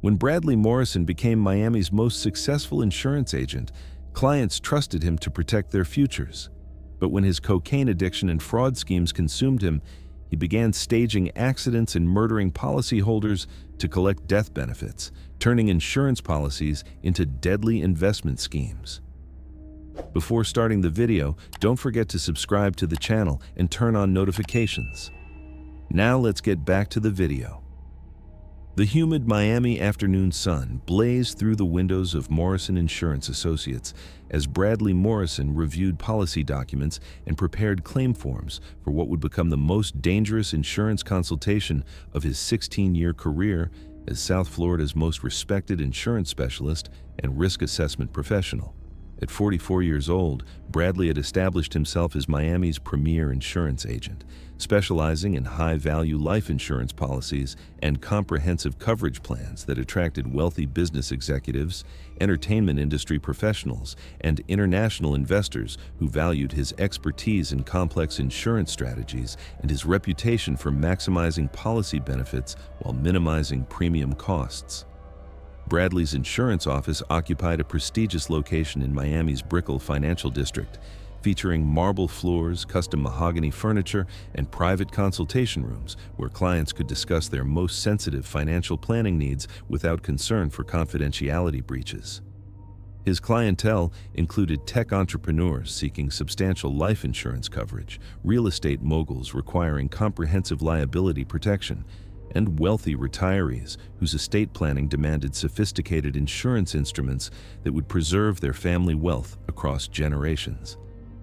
When Bradley Morrison became Miami's most successful insurance agent, clients trusted him to protect their futures. But when his cocaine addiction and fraud schemes consumed him, he began staging accidents and murdering policyholders to collect death benefits, turning insurance policies into deadly investment schemes. Before starting the video, don't forget to subscribe to the channel and turn on notifications. Now let's get back to the video. The humid Miami afternoon sun blazed through the windows of Morrison Insurance Associates as Bradley Morrison reviewed policy documents and prepared claim forms for what would become the most dangerous insurance consultation of his 16-year career as South Florida's most respected insurance specialist and risk assessment professional. At 44 years old, Bradley had established himself as Miami's premier insurance agent, specializing in high-value life insurance policies and comprehensive coverage plans that attracted wealthy business executives, entertainment industry professionals, and international investors who valued his expertise in complex insurance strategies and his reputation for maximizing policy benefits while minimizing premium costs. Bradley's insurance office occupied a prestigious location in Miami's Brickell Financial District, featuring marble floors, custom mahogany furniture, and private consultation rooms where clients could discuss their most sensitive financial planning needs without concern for confidentiality breaches. His clientele included tech entrepreneurs seeking substantial life insurance coverage, real estate moguls requiring comprehensive liability protection, and wealthy retirees whose estate planning demanded sophisticated insurance instruments that would preserve their family wealth across generations.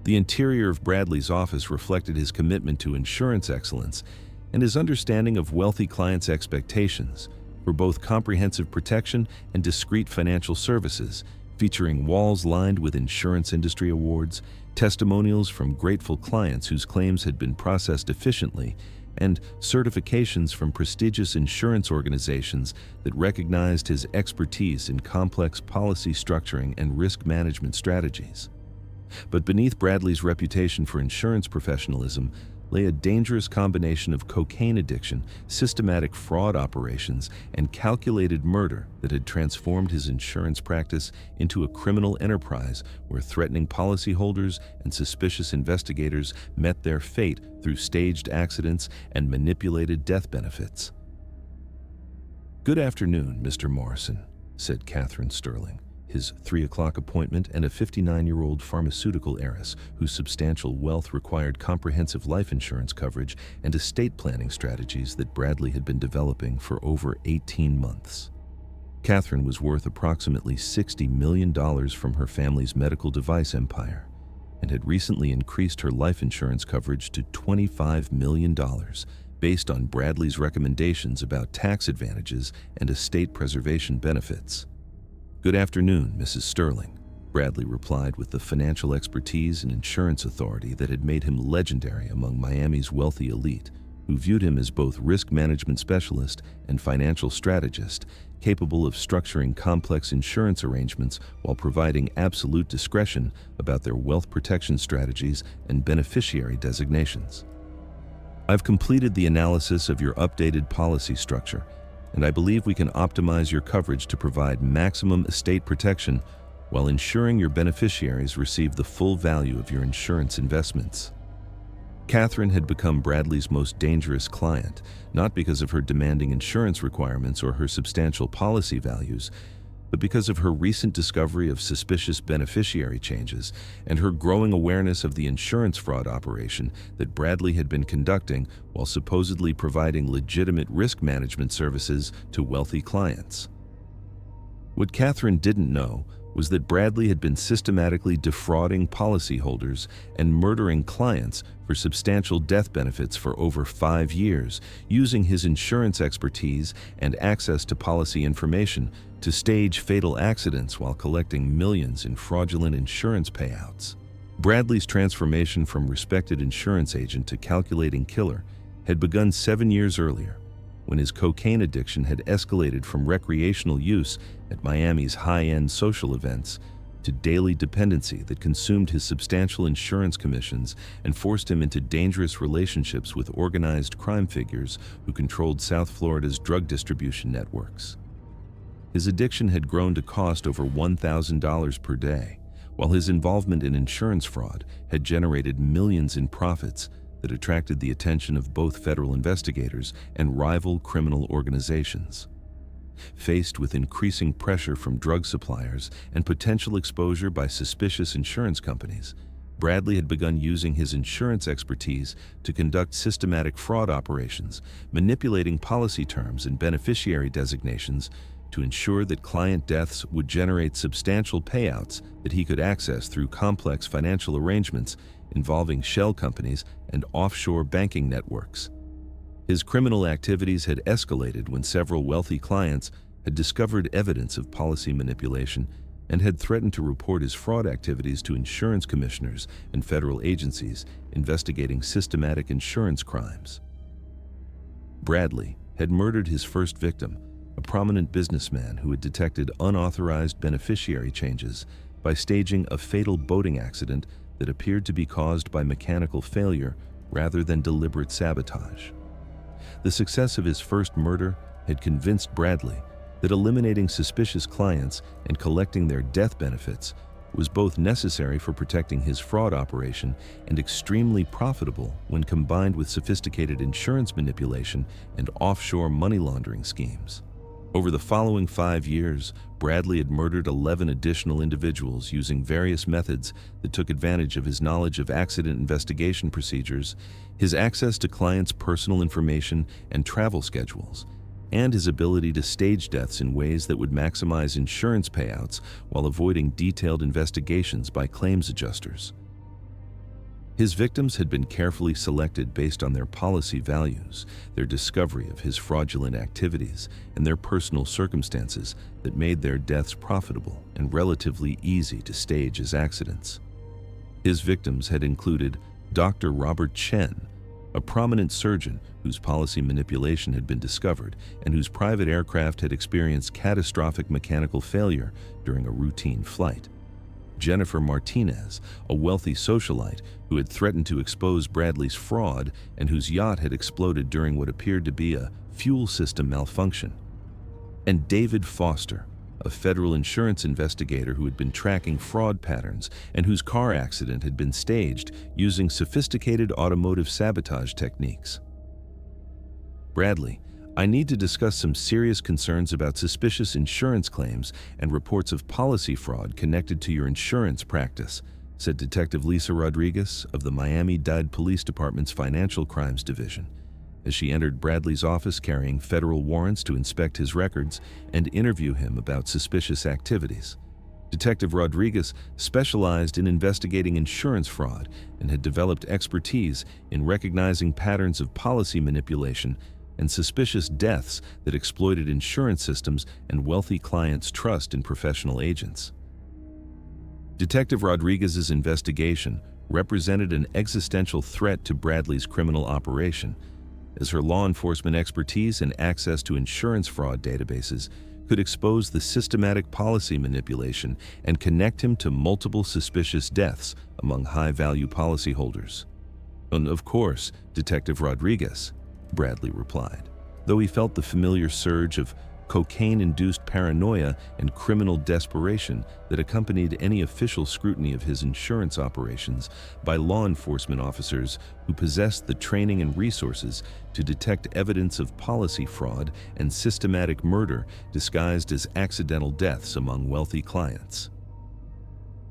The interior of Bradley's office reflected his commitment to insurance excellence and his understanding of wealthy clients' expectations for both comprehensive protection and discreet financial services, featuring walls lined with insurance industry awards, testimonials from grateful clients whose claims had been processed efficiently, and certifications from prestigious insurance organizations that recognized his expertise in complex policy structuring and risk management strategies. But beneath Bradley's reputation for insurance professionalism lay a dangerous combination of cocaine addiction, systematic fraud operations, and calculated murder that had transformed his insurance practice into a criminal enterprise where threatening policyholders and suspicious investigators met their fate through staged accidents and manipulated death benefits. "Good afternoon, Mr. Morrison," said Catherine Sterling, his 3 o'clock appointment, and a 59-year-old pharmaceutical heiress whose substantial wealth required comprehensive life insurance coverage and estate planning strategies that Bradley had been developing for over 18 months. Catherine was worth approximately $60 million from her family's medical device empire and had recently increased her life insurance coverage to $25 million based on Bradley's recommendations about tax advantages and estate preservation benefits. "Good afternoon, Mrs. Sterling," Bradley replied with the financial expertise and insurance authority that had made him legendary among Miami's wealthy elite, who viewed him as both risk management specialist and financial strategist, capable of structuring complex insurance arrangements while providing absolute discretion about their wealth protection strategies and beneficiary designations. "I've completed the analysis of your updated policy structure, and I believe we can optimize your coverage to provide maximum estate protection while ensuring your beneficiaries receive the full value of your insurance investments." Catherine had become Bradley's most dangerous client, not because of her demanding insurance requirements or her substantial policy values, but because of her recent discovery of suspicious beneficiary changes and her growing awareness of the insurance fraud operation that Bradley had been conducting while supposedly providing legitimate risk management services to wealthy clients. What Catherine didn't know was that Bradley had been systematically defrauding policyholders and murdering clients for substantial death benefits for over 5 years, using his insurance expertise and access to policy information to stage fatal accidents while collecting millions in fraudulent insurance payouts. Bradley's transformation from respected insurance agent to calculating killer had begun 7 years earlier, when his cocaine addiction had escalated from recreational use at Miami's high-end social events to daily dependency that consumed his substantial insurance commissions and forced him into dangerous relationships with organized crime figures who controlled South Florida's drug distribution networks. His addiction had grown to cost over $1,000 per day, while his involvement in insurance fraud had generated millions in profits that attracted the attention of both federal investigators and rival criminal organizations. Faced with increasing pressure from drug suppliers and potential exposure by suspicious insurance companies, Bradley had begun using his insurance expertise to conduct systematic fraud operations, manipulating policy terms and beneficiary designations to ensure that client deaths would generate substantial payouts that he could access through complex financial arrangements involving shell companies and offshore banking networks. His criminal activities had escalated when several wealthy clients had discovered evidence of policy manipulation and had threatened to report his fraud activities to insurance commissioners and federal agencies investigating systematic insurance crimes. Bradley had murdered his first victim, a prominent businessman who had detected unauthorized beneficiary changes by staging a fatal boating accident that appeared to be caused by mechanical failure rather than deliberate sabotage. The success of his first murder had convinced Bradley that eliminating suspicious clients and collecting their death benefits was both necessary for protecting his fraud operation and extremely profitable when combined with sophisticated insurance manipulation and offshore money laundering schemes. Over the following 5 years, Bradley had murdered 11 additional individuals using various methods that took advantage of his knowledge of accident investigation procedures, his access to clients' personal information and travel schedules, and his ability to stage deaths in ways that would maximize insurance payouts while avoiding detailed investigations by claims adjusters. His victims had been carefully selected based on their policy values, their discovery of his fraudulent activities, and their personal circumstances that made their deaths profitable and relatively easy to stage as accidents. His victims had included Dr. Robert Chen, a prominent surgeon whose policy manipulation had been discovered and whose private aircraft had experienced catastrophic mechanical failure during a routine flight. Jennifer Martinez, a wealthy socialite who had threatened to expose Bradley's fraud and whose yacht had exploded during what appeared to be a fuel system malfunction. And David Foster, a federal insurance investigator who had been tracking fraud patterns and whose car accident had been staged using sophisticated automotive sabotage techniques. Bradley, I need to discuss some serious concerns about suspicious insurance claims and reports of policy fraud connected to your insurance practice, said Detective Lisa Rodriguez of the Miami-Dade Police Department's Financial Crimes Division, as she entered Bradley's office carrying federal warrants to inspect his records and interview him about suspicious activities. Detective Rodriguez specialized in investigating insurance fraud and had developed expertise in recognizing patterns of policy manipulation and suspicious deaths that exploited insurance systems and wealthy clients' trust in professional agents. Detective Rodriguez's investigation represented an existential threat to Bradley's criminal operation, as her law enforcement expertise and access to insurance fraud databases could expose the systematic policy manipulation and connect him to multiple suspicious deaths among high-value policyholders. And of course, Detective Rodriguez, Bradley replied, though he felt the familiar surge of cocaine-induced paranoia and criminal desperation that accompanied any official scrutiny of his insurance operations by law enforcement officers who possessed the training and resources to detect evidence of policy fraud and systematic murder disguised as accidental deaths among wealthy clients.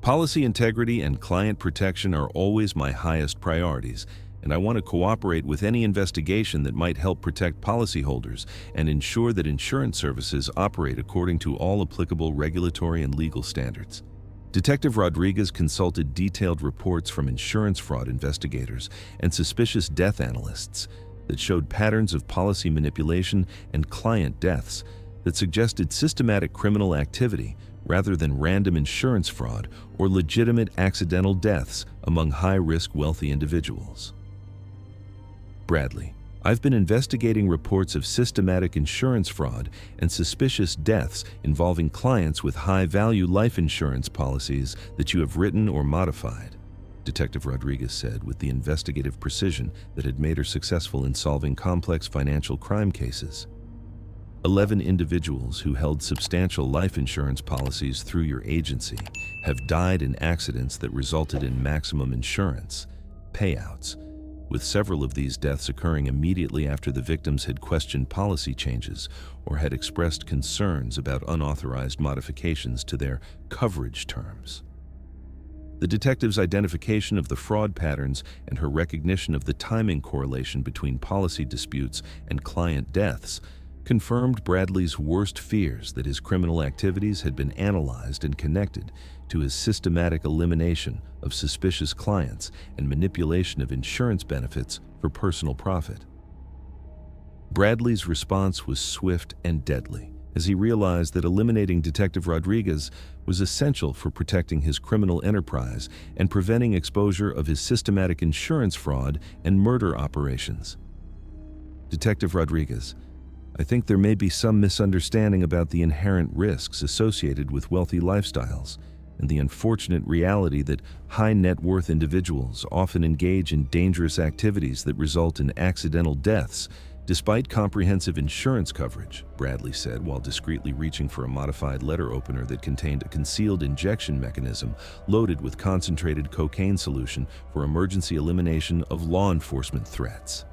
Policy integrity and client protection are always my highest priorities, and I want to cooperate with any investigation that might help protect policyholders and ensure that insurance services operate according to all applicable regulatory and legal standards. Detective Rodriguez consulted detailed reports from insurance fraud investigators and suspicious death analysts that showed patterns of policy manipulation and client deaths that suggested systematic criminal activity rather than random insurance fraud or legitimate accidental deaths among high-risk wealthy individuals. Bradley, I've been investigating reports of systematic insurance fraud and suspicious deaths involving clients with high-value life insurance policies that you have written or modified, Detective Rodriguez said with the investigative precision that had made her successful in solving complex financial crime cases. 11 individuals who held substantial life insurance policies through your agency have died in accidents that resulted in maximum insurance payouts, with several of these deaths occurring immediately after the victims had questioned policy changes or had expressed concerns about unauthorized modifications to their coverage terms. The detective's identification of the fraud patterns and her recognition of the timing correlation between policy disputes and client deaths confirmed Bradley's worst fears that his criminal activities had been analyzed and connected to his systematic elimination of suspicious clients and manipulation of insurance benefits for personal profit. Bradley's response was swift and deadly, as he realized that eliminating Detective Rodriguez was essential for protecting his criminal enterprise and preventing exposure of his systematic insurance fraud and murder operations. Detective Rodriguez, I think there may be some misunderstanding about the inherent risks associated with wealthy lifestyles and the unfortunate reality that high net worth individuals often engage in dangerous activities that result in accidental deaths despite comprehensive insurance coverage, Bradley said while discreetly reaching for a modified letter opener that contained a concealed injection mechanism loaded with concentrated cocaine solution for emergency elimination of law enforcement threats.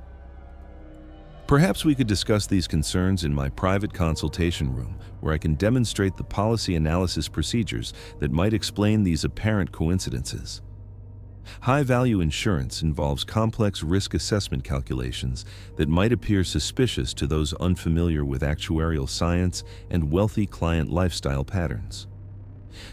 Perhaps we could discuss these concerns in my private consultation room, where I can demonstrate the policy analysis procedures that might explain these apparent coincidences. High-value insurance involves complex risk assessment calculations that might appear suspicious to those unfamiliar with actuarial science and wealthy client lifestyle patterns.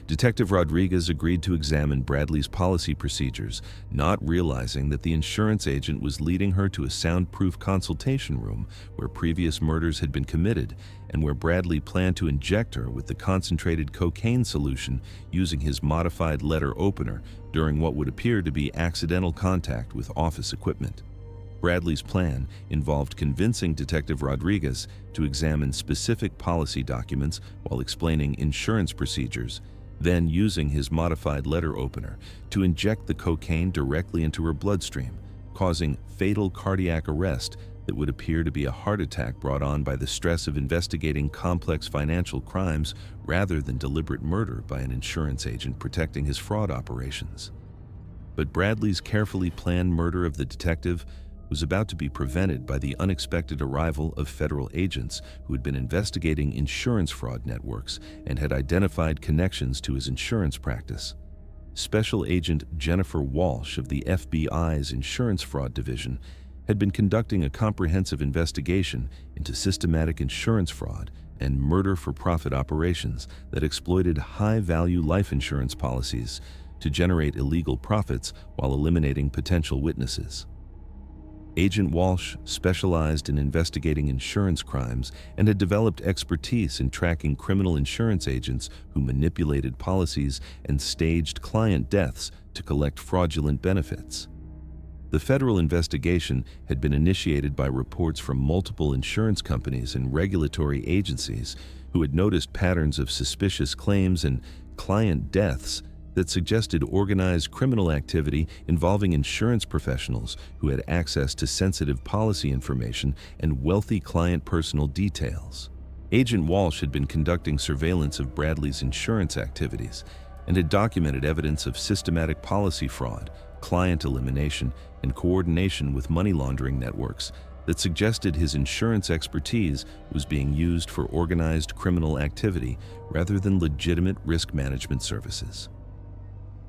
Detective Rodriguez agreed to examine Bradley's policy procedures, not realizing that the insurance agent was leading her to a soundproof consultation room where previous murders had been committed and where Bradley planned to inject her with the concentrated cocaine solution using his modified letter opener during what would appear to be accidental contact with office equipment. Bradley's plan involved convincing Detective Rodriguez to examine specific policy documents while explaining insurance procedures, then using his modified letter opener to inject the cocaine directly into her bloodstream, causing fatal cardiac arrest that would appear to be a heart attack brought on by the stress of investigating complex financial crimes rather than deliberate murder by an insurance agent protecting his fraud operations. But Bradley's carefully planned murder of the detective was about to be prevented by the unexpected arrival of federal agents who had been investigating insurance fraud networks and had identified connections to his insurance practice. Special Agent Jennifer Walsh of the FBI's Insurance Fraud Division had been conducting a comprehensive investigation into systematic insurance fraud and murder-for-profit operations that exploited high-value life insurance policies to generate illegal profits while eliminating potential witnesses. Agent Walsh specialized in investigating insurance crimes and had developed expertise in tracking criminal insurance agents who manipulated policies and staged client deaths to collect fraudulent benefits. The federal investigation had been initiated by reports from multiple insurance companies and regulatory agencies who had noticed patterns of suspicious claims and client deaths that suggested organized criminal activity involving insurance professionals who had access to sensitive policy information and wealthy client personal details. Agent Walsh had been conducting surveillance of Bradley's insurance activities and had documented evidence of systematic policy fraud, client elimination, and coordination with money laundering networks that suggested his insurance expertise was being used for organized criminal activity rather than legitimate risk management services.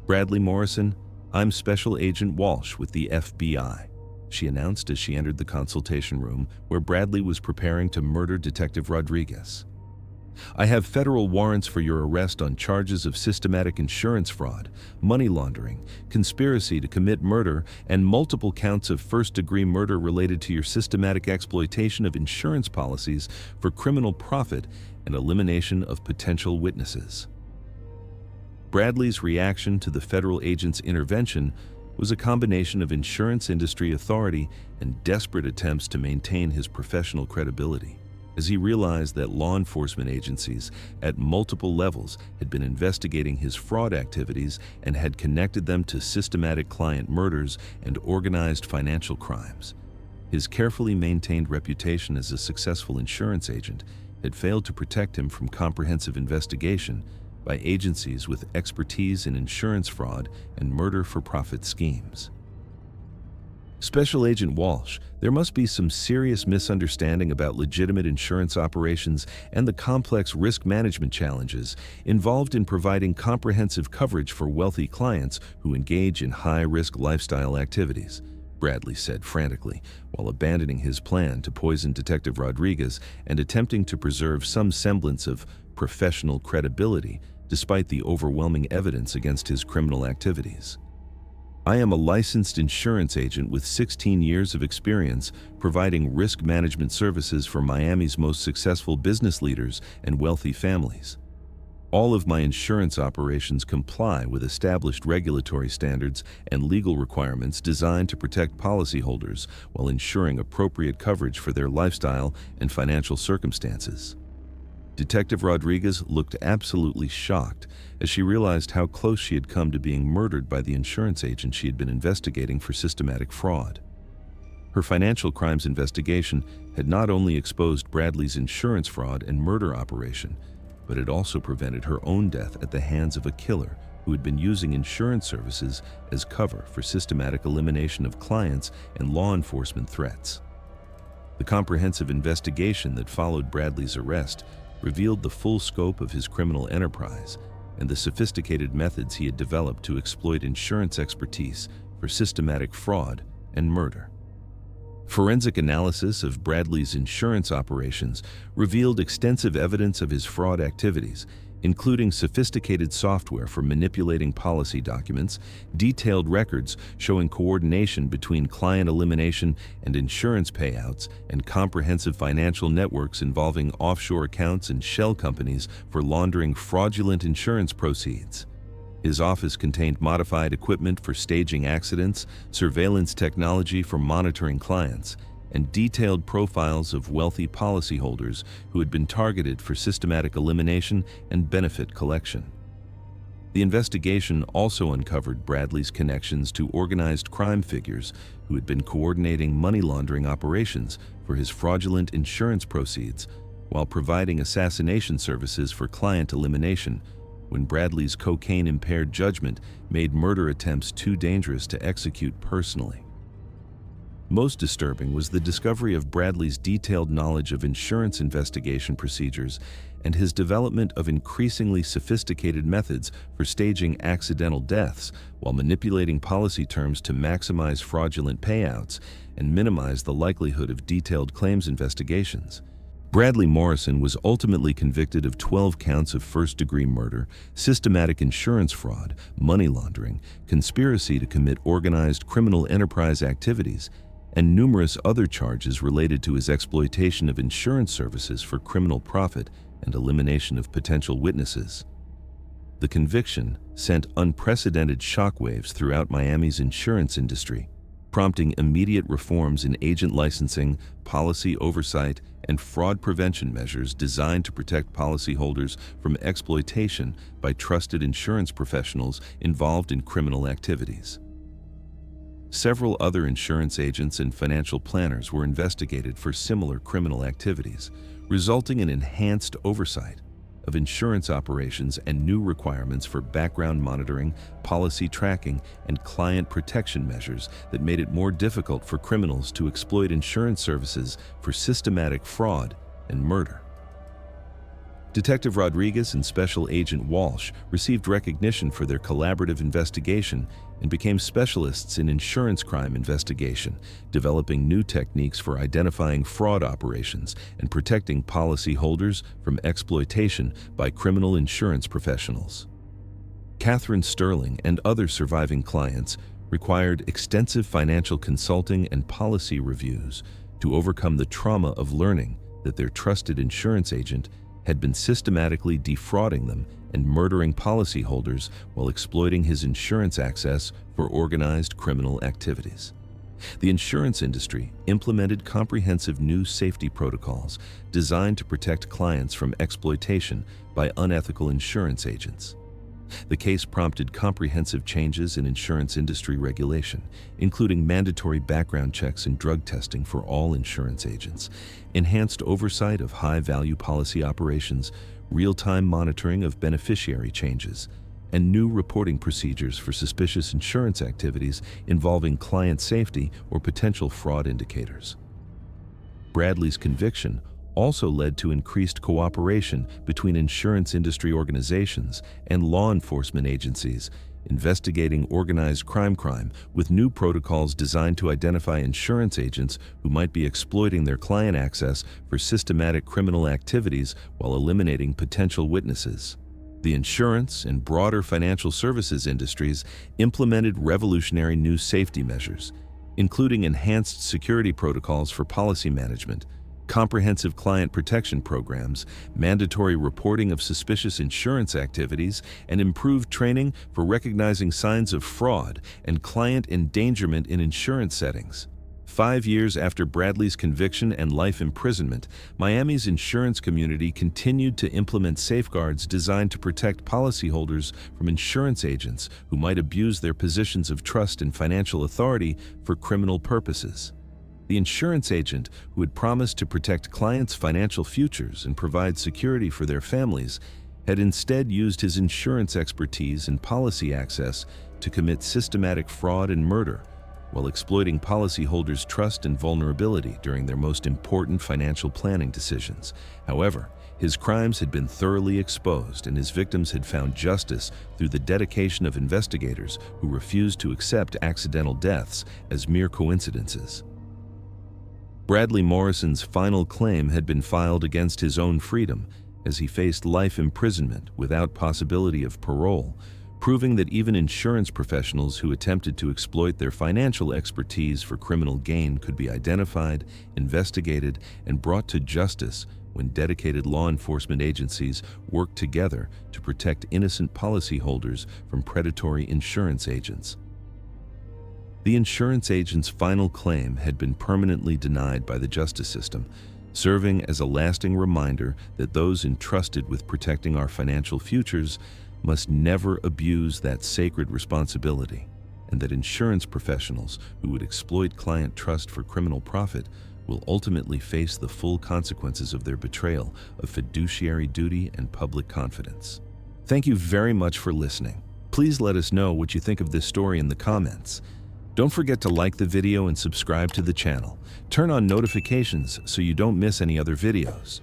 Bradley Morrison, I'm Special Agent Walsh with the FBI, she announced as she entered the consultation room where Bradley was preparing to murder Detective Rodriguez. I have federal warrants for your arrest on charges of systematic insurance fraud, money laundering, conspiracy to commit murder, and multiple counts of first-degree murder related to your systematic exploitation of insurance policies for criminal profit and elimination of potential witnesses. Bradley's reaction to the federal agent's intervention was a combination of insurance industry authority and desperate attempts to maintain his professional credibility, as he realized that law enforcement agencies at multiple levels had been investigating his fraud activities and had connected them to systematic client murders and organized financial crimes. His carefully maintained reputation as a successful insurance agent had failed to protect him from comprehensive investigation by agencies with expertise in insurance fraud and murder-for-profit schemes. Special Agent Walsh, there must be some serious misunderstanding about legitimate insurance operations and the complex risk management challenges involved in providing comprehensive coverage for wealthy clients who engage in high-risk lifestyle activities, Bradley said frantically, while abandoning his plan to poison Detective Rodriguez and attempting to preserve some semblance of professional credibility despite the overwhelming evidence against his criminal activities. I am a licensed insurance agent with 16 years of experience providing risk management services for Miami's most successful business leaders and wealthy families. All of my insurance operations comply with established regulatory standards and legal requirements designed to protect policyholders while ensuring appropriate coverage for their lifestyle and financial circumstances. Detective Rodriguez looked absolutely shocked as she realized how close she had come to being murdered by the insurance agent she had been investigating for systematic fraud. Her financial crimes investigation had not only exposed Bradley's insurance fraud and murder operation, but had also prevented her own death at the hands of a killer who had been using insurance services as cover for systematic elimination of clients and law enforcement threats. The comprehensive investigation that followed Bradley's arrest revealed the full scope of his criminal enterprise and the sophisticated methods he had developed to exploit insurance expertise for systematic fraud and murder. Forensic analysis of Bradley's insurance operations revealed extensive evidence of his fraud activities, including sophisticated software for manipulating policy documents, detailed records showing coordination between client elimination and insurance payouts, and comprehensive financial networks involving offshore accounts and shell companies for laundering fraudulent insurance proceeds. His office contained modified equipment for staging accidents, surveillance technology for monitoring clients, and detailed profiles of wealthy policyholders who had been targeted for systematic elimination and benefit collection. The investigation also uncovered Bradley's connections to organized crime figures who had been coordinating money laundering operations for his fraudulent insurance proceeds while providing assassination services for client elimination when Bradley's cocaine-impaired judgment made murder attempts too dangerous to execute personally. Most disturbing was the discovery of Bradley's detailed knowledge of insurance investigation procedures and his development of increasingly sophisticated methods for staging accidental deaths while manipulating policy terms to maximize fraudulent payouts and minimize the likelihood of detailed claims investigations. Bradley Morrison was ultimately convicted of 12 counts of first-degree murder, systematic insurance fraud, money laundering, conspiracy to commit organized criminal enterprise activities, and numerous other charges related to his exploitation of insurance services for criminal profit and elimination of potential witnesses. The conviction sent unprecedented shockwaves throughout Miami's insurance industry, prompting immediate reforms in agent licensing, policy oversight, and fraud prevention measures designed to protect policyholders from exploitation by trusted insurance professionals involved in criminal activities. Several other insurance agents and financial planners were investigated for similar criminal activities, resulting in enhanced oversight of insurance operations and new requirements for background monitoring, policy tracking, and client protection measures that made it more difficult for criminals to exploit insurance services for systematic fraud and murder. Detective Rodriguez and Special Agent Walsh received recognition for their collaborative investigation and became specialists in insurance crime investigation, developing new techniques for identifying fraud operations and protecting policyholders from exploitation by criminal insurance professionals. Catherine Sterling and other surviving clients required extensive financial consulting and policy reviews to overcome the trauma of learning that their trusted insurance agent had been systematically defrauding them and murdering policyholders while exploiting his insurance access for organized criminal activities. The insurance industry implemented comprehensive new safety protocols designed to protect clients from exploitation by unethical insurance agents. The case prompted comprehensive changes in insurance industry regulation, including mandatory background checks and drug testing for all insurance agents, enhanced oversight of high-value policy operations, real-time monitoring of beneficiary changes, and new reporting procedures for suspicious insurance activities involving client safety or potential fraud indicators. Bradley's conviction also led to increased cooperation between insurance industry organizations and law enforcement agencies investigating organized crime with new protocols designed to identify insurance agents who might be exploiting their client access for systematic criminal activities while eliminating potential witnesses. The insurance and broader financial services industries implemented revolutionary new safety measures, including enhanced security protocols for policy management, comprehensive client protection programs, mandatory reporting of suspicious insurance activities, and improved training for recognizing signs of fraud and client endangerment in insurance settings. 5 years after Bradley's conviction and life imprisonment, Miami's insurance community continued to implement safeguards designed to protect policyholders from insurance agents who might abuse their positions of trust and financial authority for criminal purposes. The insurance agent, who had promised to protect clients' financial futures and provide security for their families, had instead used his insurance expertise and policy access to commit systematic fraud and murder, while exploiting policyholders' trust and vulnerability during their most important financial planning decisions. However, his crimes had been thoroughly exposed and his victims had found justice through the dedication of investigators who refused to accept accidental deaths as mere coincidences. Bradley Morrison's final claim had been filed against his own freedom as he faced life imprisonment without possibility of parole, proving that even insurance professionals who attempted to exploit their financial expertise for criminal gain could be identified, investigated, and brought to justice when dedicated law enforcement agencies worked together to protect innocent policyholders from predatory insurance agents. The insurance agent's final claim had been permanently denied by the justice system, serving as a lasting reminder that those entrusted with protecting our financial futures must never abuse that sacred responsibility, and that insurance professionals who would exploit client trust for criminal profit will ultimately face the full consequences of their betrayal of fiduciary duty and public confidence. Thank you very much for listening. Please let us know what you think of this story in the comments. Don't forget to like the video and subscribe to the channel. Turn on notifications so you don't miss any other videos.